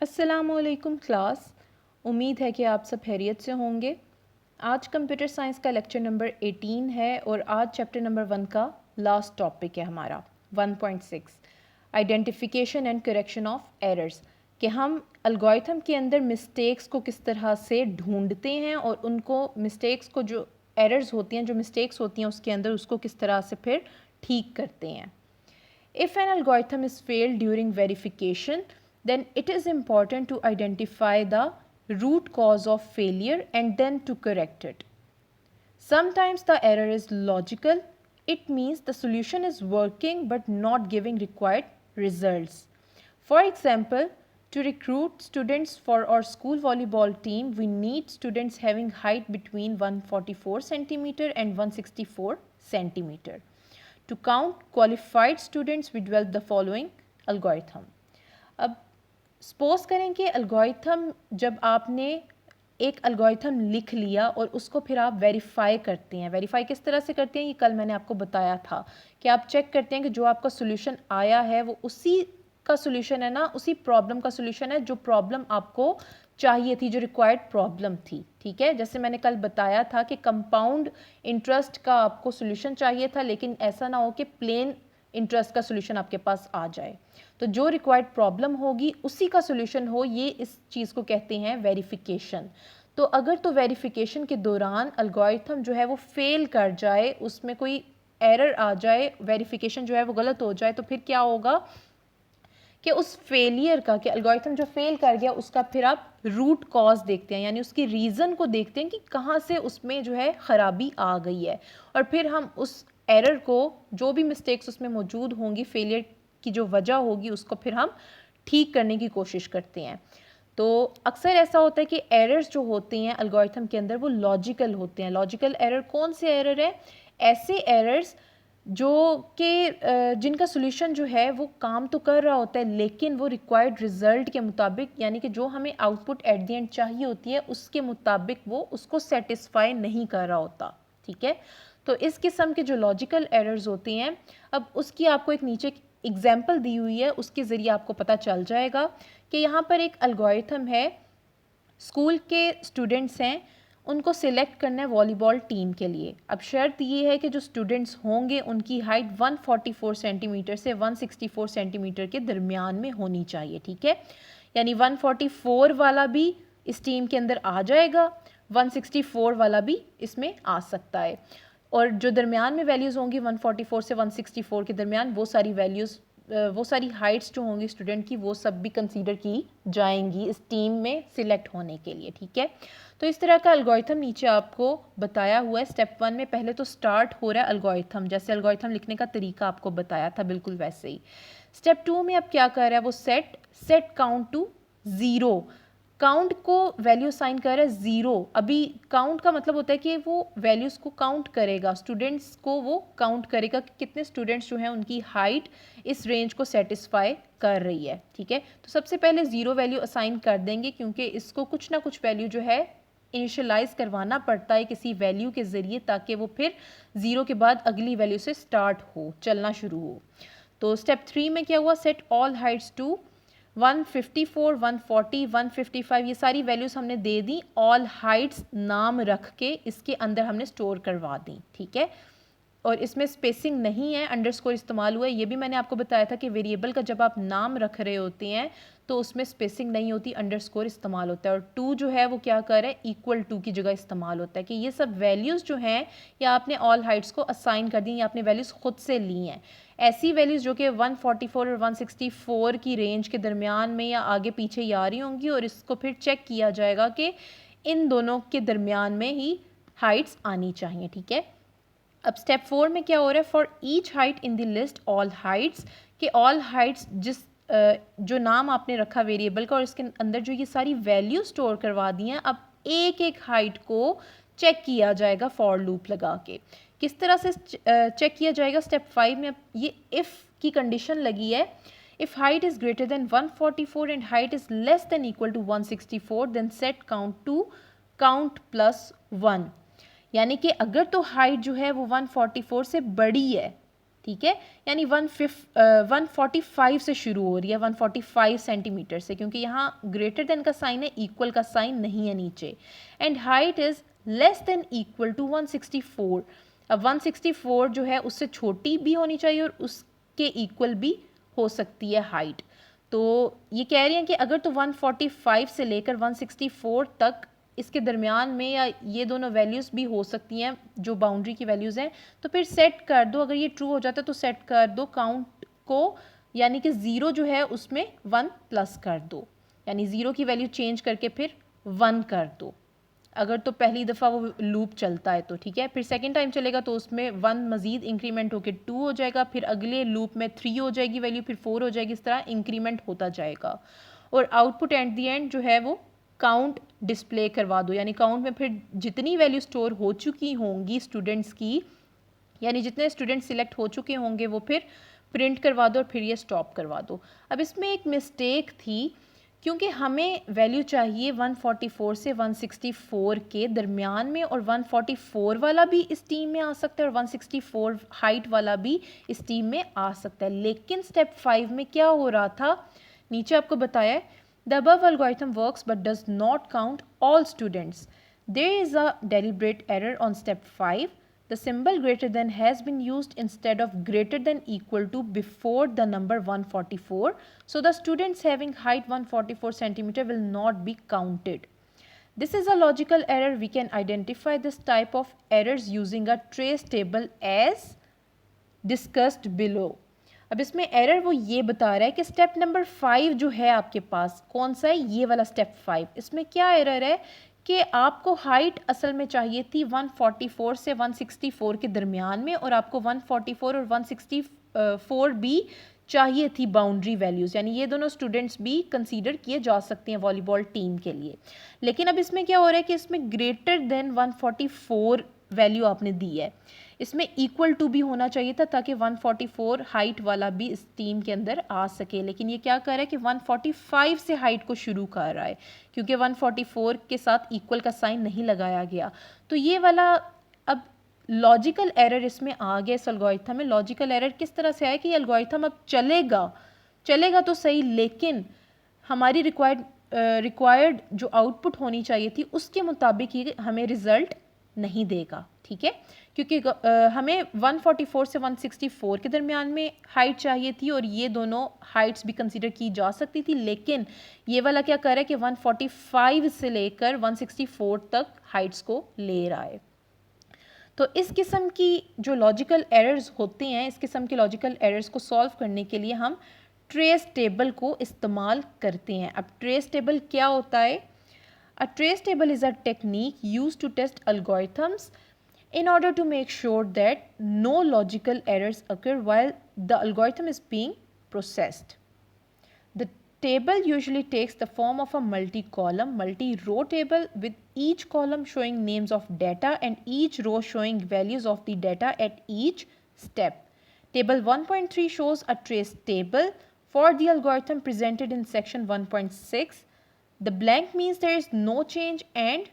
अस्सलामुअलैकुम क्लास। उम्मीद है कि आप सब खैरियत से होंगे। आज कंप्यूटर साइंस का लेक्चर नंबर 18 है और आज चैप्टर नंबर 1 का लास्ट टॉपिक है हमारा 1.6 identification and correction of errors, कि हम अलगोरिथम के अंदर मिस्टेक्स को किस तरह से ढूंढते हैं और उनको मिस्टेक्स को जो एरर्स होती हैं, जो मिस्टेक्स होती हैं उसके अंदर, उसको किस तरह से फिर ठीक करते हैं। If an algorithm is failed during verification, then it is important to identify the root cause of failure and then to correct it. Sometimes the error is logical. It means the solution is working but not giving required results. For example, to recruit students for our school volleyball team, we need students having height between 144 centimeter and 164 centimeter. To count qualified students, we develop the following algorithm. अब suppose करें कि algorithm, जब आपने एक algorithm लिख लिया और उसको फिर आप वेरीफाई करते हैं। वेरीफाई किस तरह से करते हैं, ये कल मैंने आपको बताया था कि आप चेक करते हैं कि जो आपका सोल्यूशन आया है वो उसी का सोल्यूशन है ना, उसी प्रॉब्लम का सोल्यूशन है जो प्रॉब्लम आपको चाहिए थी, जो रिक्वायर्ड प्रॉब्लम थी। ठीक है, जैसे मैंने कल बताया था कि कंपाउंड इंटरेस्ट का आपको सोल्यूशन चाहिए था, लेकिन ऐसा ना हो कि प्लेन इंटरेस्ट का सोल्यूशन आपके पास आ जाए। तो जो रिक्वायर्ड प्रॉब्लम होगी उसी का सोल्यूशन हो, ये इस चीज़ को कहते हैं वेरिफिकेशन। तो अगर तो वेरिफिकेशन के दौरान अलगोरिथम जो है वो फेल कर जाए, उसमें कोई एरर आ जाए, वेरिफिकेशन जो है वो गलत हो जाए, तो फिर क्या होगा कि उस फेलियर का, कि अलगोरिथम जो फेल कर गया उसका फिर आप रूट कॉज देखते हैं, यानी उसकी रीज़न को देखते हैं कि कहाँ से उसमें जो है ख़राबी आ गई है, और फिर हम उस एरर को, जो भी मिस्टेक्स उसमें मौजूद होंगी, फेलियर की जो वजह होगी, उसको फिर हम ठीक करने की कोशिश करते हैं। तो अक्सर ऐसा होता है कि एरर्स जो होते हैं अलगोरिथम के अंदर वो लॉजिकल होते हैं। लॉजिकल एरर कौन से एरर है? ऐसे एरर्स जो कि जिनका सोल्यूशन जो है वो काम तो कर रहा होता है, लेकिन वो रिक्वायर्ड रिजल्ट के मुताबिक, यानी कि जो हमें आउटपुट एट द एंड चाहिए होती है उसके मुताबिक वो उसको सेटिस्फाई नहीं कर रहा होता। ठीक है, तो इस किस्म के जो लॉजिकल एरर्स होते हैं, अब उसकी आपको एक नीचे एग्जाम्पल दी हुई है, उसके ज़रिए आपको पता चल जाएगा कि यहाँ पर एक अलगोरिथम है। स्कूल के स्टूडेंट्स हैं, उनको सिलेक्ट करना है वॉलीबॉल टीम के लिए। अब शर्त ये है कि जो स्टूडेंट्स होंगे उनकी हाइट 144 सेंटीमीटर से 164 सेंटीमीटर के दरमियान में होनी चाहिए। ठीक है, यानी 144 वाला भी इस टीम के अंदर आ जाएगा, 164 वाला भी इसमें आ सकता है, और जो दरमियान में वैल्यूज़ होंगी 144 से 164 के दरमियान, वो सारी वैल्यूज़, वो सारी हाइट्स जो होंगी स्टूडेंट की, वो सब भी कंसीडर की जाएंगी इस टीम में सिलेक्ट होने के लिए। ठीक है, तो इस तरह का अलगोरिथम नीचे आपको बताया हुआ है। स्टेप 1 में पहले तो स्टार्ट हो रहा है अलगोरिथम, जैसे अलगोरिथम लिखने का तरीका आपको बताया था बिल्कुल वैसे ही। स्टेप 2 में अब क्या कर रहा है वो, सेट काउंट टू 0, काउंट को वैल्यू साइन कर रहा है 0। अभी काउंट का मतलब होता है कि वो वैल्यूज़ को काउंट करेगा, स्टूडेंट्स को वो काउंट करेगा कि कितने स्टूडेंट्स जो हैं उनकी हाइट इस रेंज को सेटिस्फाई कर रही है। ठीक है, तो सबसे पहले 0 वैल्यू असाइन कर देंगे, क्योंकि इसको कुछ ना कुछ वैल्यू जो है इनिशियलाइज करवाना पड़ता है किसी वैल्यू के ज़रिए, ताकि वो फिर 0 के बाद अगली वैल्यू से स्टार्ट हो, चलना शुरू हो। तो स्टेप 3 में क्या हुआ, सेट ऑल हाइट्स टू 154, 140, 155, ये सारी वैल्यूज़ हमने दे दी, ऑल हाइट्स नाम रख के इसके अंदर हमने स्टोर करवा दी। ठीक है, और इसमें स्पेसिंग नहीं है, अंडरस्कोर इस्तेमाल हुआ है। ये भी मैंने आपको बताया था कि वेरिएबल का जब आप नाम रख रहे होते हैं तो उसमें स्पेसिंग नहीं होती, अंडरस्कोर इस्तेमाल होता है। और टू जो है वो क्या कर रहा है, इक्वल टू की जगह इस्तेमाल होता है, कि ये सब वैल्यूज़ जो हैं या आपने ऑल हाइट्स को असाइन कर दी, या आपने वैल्यूज़ खुद से ली हैं। ऐसी वैल्यूज़ जो कि 144 और 164 की रेंज के दरमियान में या आगे पीछे ही आ रही होंगी, और इसको फिर चेक किया जाएगा कि इन दोनों के दरमियान में ही हाइट्स आनी चाहिए। ठीक है, अब स्टेप 4 में क्या हो रहा है, for each height in the list all Heights, कि ऑल हाइट्स जिस जो नाम आपने रखा वेरिएबल का और इसके अंदर जो ये सारी वैल्यू स्टोर करवा दी हैं, अब एक एक हाइट को चेक किया जाएगा फॉर लूप लगा के। किस तरह से चेक किया जाएगा, स्टेप 5 में अब ये इफ़ की कंडीशन लगी है, if height is greater than 144 and height is less than equal to 164, then set count to count plus 1, यानी कि अगर तो हाइट जो है वो 144 से बड़ी है, ठीक है, यानी 145 से शुरू हो रही है, 145 सेंटीमीटर से, क्योंकि यहाँ ग्रेटर देन का साइन है, इक्वल का साइन नहीं है नीचे। And height is less than equal to 164। अब 164 जो है उससे छोटी भी होनी चाहिए और उसके इक्वल भी हो सकती है हाइट। तो ये कह रही हैं कि अगर तो 145 से लेकर 164 तक इसके दरमियान में या ये दोनों वैल्यूज़ भी हो सकती हैं जो बाउंड्री की वैल्यूज़ हैं, तो फिर सेट कर दो। अगर ये ट्रू हो जाता है तो सेट कर दो काउंट को, यानी कि 0 जो है उसमें 1 प्लस कर दो, यानी 0 की वैल्यू चेंज करके फिर 1 कर दो। अगर तो पहली दफ़ा वो लूप चलता है तो ठीक है, फिर सेकेंड टाइम चलेगा तो उसमें 1 मज़ीद इंक्रीमेंट होकर 2 हो जाएगा, फिर अगले लूप में 3 हो जाएगी वैल्यू, फिर 4 हो जाएगी, इस तरह इंक्रीमेंट होता जाएगा। और आउटपुट एट दी एंड जो है वो काउंट डिस्प्ले करवा दो, यानी काउंट में फिर जितनी वैल्यू स्टोर हो चुकी होंगी स्टूडेंट्स की, यानी जितने स्टूडेंट सिलेक्ट हो चुके होंगे वो फिर प्रिंट करवा दो और फिर ये स्टॉप करवा दो। अब इसमें एक मिस्टेक थी, क्योंकि हमें वैल्यू चाहिए 144 से 164 के दरमियान में, और 144 वाला भी इस टीम में आ सकता है और 164 हाइट वाला भी इस टीम में आ सकता है। लेकिन स्टेप 5 में क्या हो रहा था, नीचे आपको बताया है, the above algorithm works but does not count all students. There is a deliberate error on step 5. The symbol greater than has been used instead of greater than equal to before the number 144. So the students having height 144 centimeter will not be counted. This is a logical error. We can identify this type of errors using a trace table as discussed below. अब इसमें error वो ये बता रहा है कि step number 5 जो है आपके पास कौन सा है, ये वाला स्टेप 5। इसमें क्या एरर है कि आपको हाइट असल में चाहिए थी 144 से 164 के दरमियान में, और आपको 144 और 164 भी चाहिए थी बाउंड्री वैल्यूज़, यानी ये दोनों स्टूडेंट्स भी कंसीडर किए जा सकते हैं वॉलीबॉल टीम के लिए। लेकिन अब इसमें क्या हो रहा है कि इसमें ग्रेटर देन 144 वैल्यू आपने दी है, इसमें इक्वल टू भी होना चाहिए था ताकि 144 हाइट वाला भी इस टीम के अंदर आ सके। लेकिन ये क्या कर रहा है कि 145 से हाइट को शुरू कर रहा है, क्योंकि 144 के साथ इक्वल का साइन नहीं लगाया गया। तो ये वाला अब लॉजिकल एरर इसमें आ गया। इस एल्गोरिथम में लॉजिकल एरर किस तरह से आया कि एल्गोरिथम अब चलेगा तो सही, लेकिन हमारी रिक्वायर्ड जो आउटपुट होनी चाहिए थी उसके मुताबिक ही हमें रिजल्ट नहीं देगा। ठीक है, क्योंकि हमें 144 से 164 के दरमियान में हाइट चाहिए थी और ये दोनों हाइट्स भी कंसीडर की जा सकती थी, लेकिन ये वाला क्या कर रहा है कि 145 से लेकर 164 तक हाइट्स को ले रहा है। तो इस किस्म की जो लॉजिकल एरर्स होते हैं, इस किस्म के लॉजिकल एरर्स को सॉल्व करने के लिए हम ट्रेस टेबल को इस्तेमाल करते हैं। अब ट्रेस टेबल क्या होता है? A trace table is a technique used to test algorithms in order to make sure that no logical errors occur while the algorithm is being processed. The table usually takes the form of a multi-column, multi-row table with each column showing names of data and each row showing values of the data at each step. Table 1.3 shows a trace table for the algorithm presented in section 1.6. The blank means there is no change and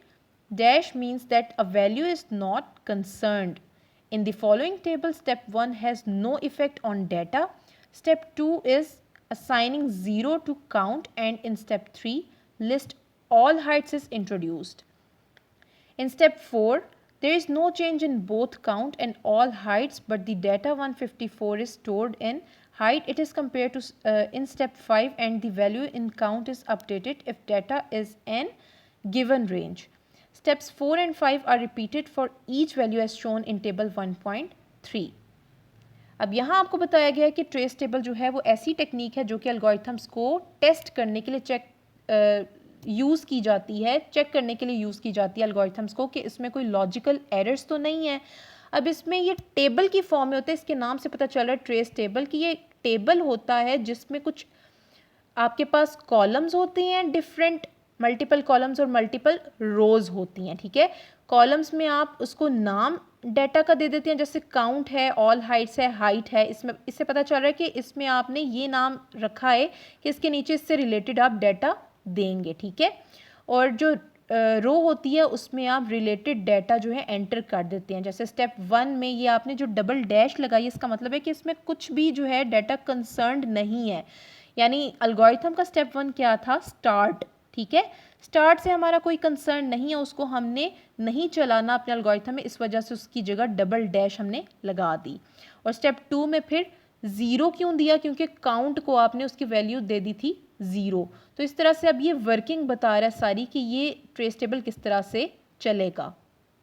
dash means that a value is not concerned. In the following table, step 1 has no effect on data. Step 2 is assigning 0 to count, and in step 3, list all heights is introduced. In step 4, there is no change in both count and all heights, but the data 154 is stored in height. It is compared to in step 5, and the value in count is updated if data is in given range. Steps 4 and 5 are repeated for each value as shown in table 1.3. अब यहाँ आपको बताया गया है कि trace table जो है वो ऐसी टेक्निक है जो कि एल्गोरिथम्स को टेस्ट करने के लिए यूज़ की जाती है, चेक करने के लिए यूज़ की जाती है एल्गोरिथम्स को कि इसमें कोई लॉजिकल एरर्स तो नहीं है। अब इसमें ये टेबल की फॉर्म में होता है, इसके नाम से पता चल रहा है ट्रेस टेबल कि ये टेबल होता है जिसमें कुछ आपके पास कॉलम्स होते हैं, डिफरेंट मल्टीपल कॉलम्स और मल्टीपल रोज़ होती हैं। ठीक है, कॉलम्स में आप उसको नाम डाटा का दे देते हैं, जैसे काउंट है, ऑल हाइट्स है, हाइट है। इसमें इससे पता चल रहा है कि इसमें आपने ये नाम रखा है कि इसके नीचे इससे रिलेटेड आप डाटा देंगे। ठीक है, और जो रो होती है उसमें आप रिलेटेड डाटा जो है एंटर कर देते हैं। जैसे स्टेप 1 में ये आपने जो डबल डैश लगाई, इसका मतलब है कि इसमें कुछ भी जो है डाटा कंसर्न्ड नहीं है। यानी अलगोरिथम का स्टेप 1 क्या था? स्टार्ट। ठीक है, स्टार्ट से हमारा कोई कंसर्न नहीं है, उसको हमने नहीं चलाना अपने अलगोरिथम में, इस वजह से उसकी जगह डबल डैश हमने लगा दी। और स्टेप 2 में फिर ज़ीरो क्यों दिया? क्योंकि काउंट को आपने उसकी वैल्यू दे दी थी ज़ीरो। तो इस तरह से अब ये वर्किंग बता रहा है सारी कि ये ट्रेस टेबल किस तरह से चलेगा।